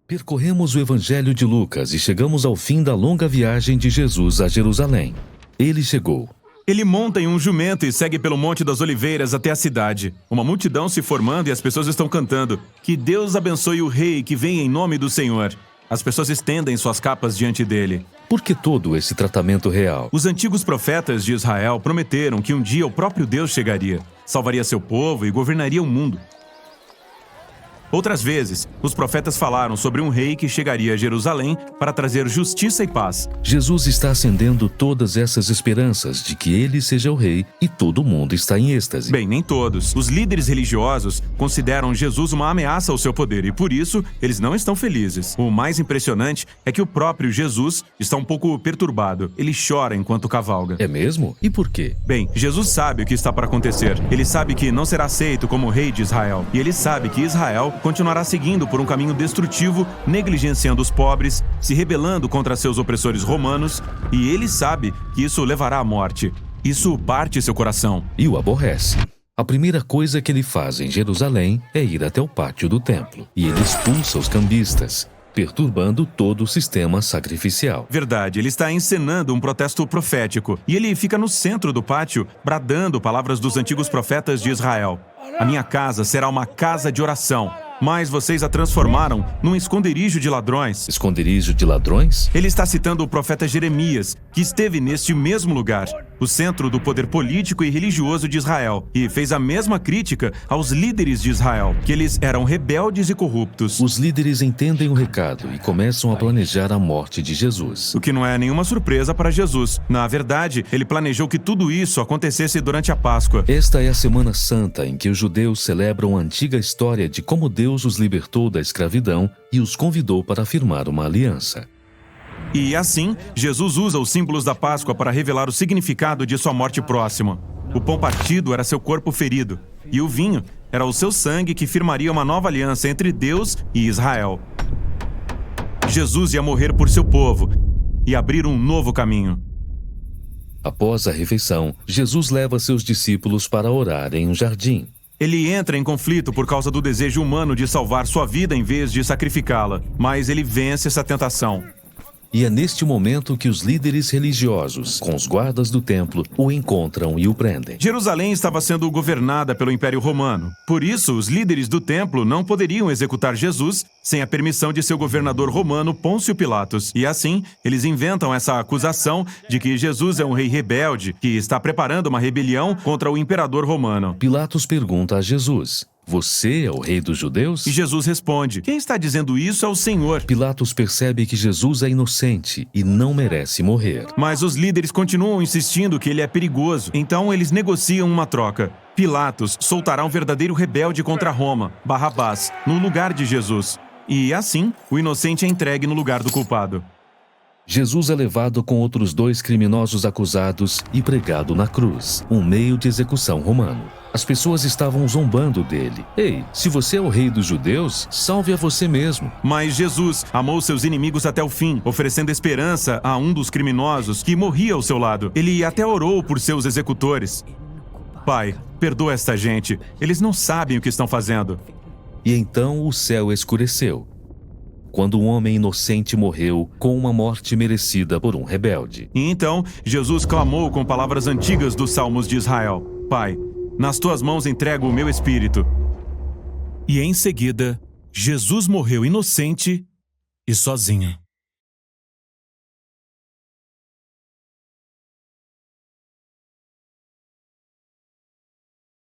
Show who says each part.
Speaker 1: Percorremos o Evangelho de Lucas e chegamos ao fim da longa viagem de Jesus a Jerusalém. Ele chegou.
Speaker 2: Ele monta em um jumento e segue pelo Monte das Oliveiras até a cidade. Uma multidão se formando e as pessoas estão cantando: "Que Deus abençoe o rei que vem em nome do Senhor." As pessoas estendem suas capas diante dele.
Speaker 1: Por que todo esse tratamento real?
Speaker 2: Os antigos profetas de Israel prometeram que um dia o próprio Deus chegaria, salvaria seu povo e governaria o mundo. Outras vezes, os profetas falaram sobre um rei que chegaria a Jerusalém para trazer justiça e paz.
Speaker 1: Jesus está acendendo todas essas esperanças de que ele seja o rei e todo mundo está em êxtase.
Speaker 2: Bem, nem todos. Os líderes religiosos consideram Jesus uma ameaça ao seu poder e, por isso, eles não estão felizes. O mais impressionante é que o próprio Jesus está um pouco perturbado. Ele chora enquanto cavalga.
Speaker 1: É mesmo? E por quê?
Speaker 2: Bem, Jesus sabe o que está para acontecer. Ele sabe que não será aceito como rei de Israel. E ele sabe que Israel continuará seguindo por um caminho destrutivo, negligenciando os pobres, se rebelando contra seus opressores romanos, e ele sabe que isso levará à morte. Isso parte seu coração.
Speaker 1: E o aborrece. A primeira coisa que ele faz em Jerusalém é ir até o pátio do templo, e ele expulsa os cambistas, perturbando todo o sistema sacrificial.
Speaker 2: Verdade, ele está encenando um protesto profético, e ele fica no centro do pátio, bradando palavras dos antigos profetas de Israel. "A minha casa será uma casa de oração, mas vocês a transformaram num esconderijo de ladrões."
Speaker 1: Esconderijo de ladrões?
Speaker 2: Ele está citando o profeta Jeremias, que esteve neste mesmo lugar, o centro do poder político e religioso de Israel, e fez a mesma crítica aos líderes de Israel, que eles eram rebeldes e corruptos.
Speaker 1: Os líderes entendem o recado e começam a planejar a morte de Jesus.
Speaker 2: O que não é nenhuma surpresa para Jesus. Na verdade, ele planejou que tudo isso acontecesse durante a Páscoa.
Speaker 1: Esta é a Semana Santa em que os judeus celebram a antiga história de como Deus os libertou da escravidão e os convidou para firmar uma aliança.
Speaker 2: E assim, Jesus usa os símbolos da Páscoa para revelar o significado de sua morte próxima. O pão partido era seu corpo ferido, e o vinho era o seu sangue que firmaria uma nova aliança entre Deus e Israel. Jesus ia morrer por seu povo e abrir um novo caminho.
Speaker 1: Após a refeição, Jesus leva seus discípulos para orar em um jardim.
Speaker 2: Ele entra em conflito por causa do desejo humano de salvar sua vida em vez de sacrificá-la, mas ele vence essa tentação.
Speaker 1: E é neste momento que os líderes religiosos, com os guardas do templo, o encontram e o prendem.
Speaker 2: Jerusalém estava sendo governada pelo Império Romano. Por isso, os líderes do templo não poderiam executar Jesus sem a permissão de seu governador romano, Pôncio Pilatos. E assim, eles inventam essa acusação de que Jesus é um rei rebelde que está preparando uma rebelião contra o imperador romano.
Speaker 1: Pilatos pergunta a Jesus: "Você é o rei dos judeus?"
Speaker 2: E Jesus responde: "Quem está dizendo isso é o Senhor."
Speaker 1: Pilatos percebe que Jesus é inocente e não merece morrer.
Speaker 2: Mas os líderes continuam insistindo que ele é perigoso. Então eles negociam uma troca. Pilatos soltará um verdadeiro rebelde contra Roma, Barrabás, no lugar de Jesus. E assim, o inocente é entregue no lugar do culpado.
Speaker 1: Jesus é levado com outros 2 criminosos acusados e pregado na cruz, um meio de execução romano. As pessoas estavam zombando dele. "Ei, se você é o rei dos judeus, salve a você mesmo."
Speaker 2: Mas Jesus amou seus inimigos até o fim, oferecendo esperança a um dos criminosos que morria ao seu lado. Ele até orou por seus executores. "Pai, perdoa esta gente. Eles não sabem o que estão fazendo."
Speaker 1: E então o céu escureceu, quando um homem inocente morreu com uma morte merecida por um rebelde.
Speaker 2: E então, Jesus clamou com palavras antigas dos Salmos de Israel: "Pai, nas tuas mãos entrego o meu espírito." E em seguida, Jesus morreu inocente e sozinho.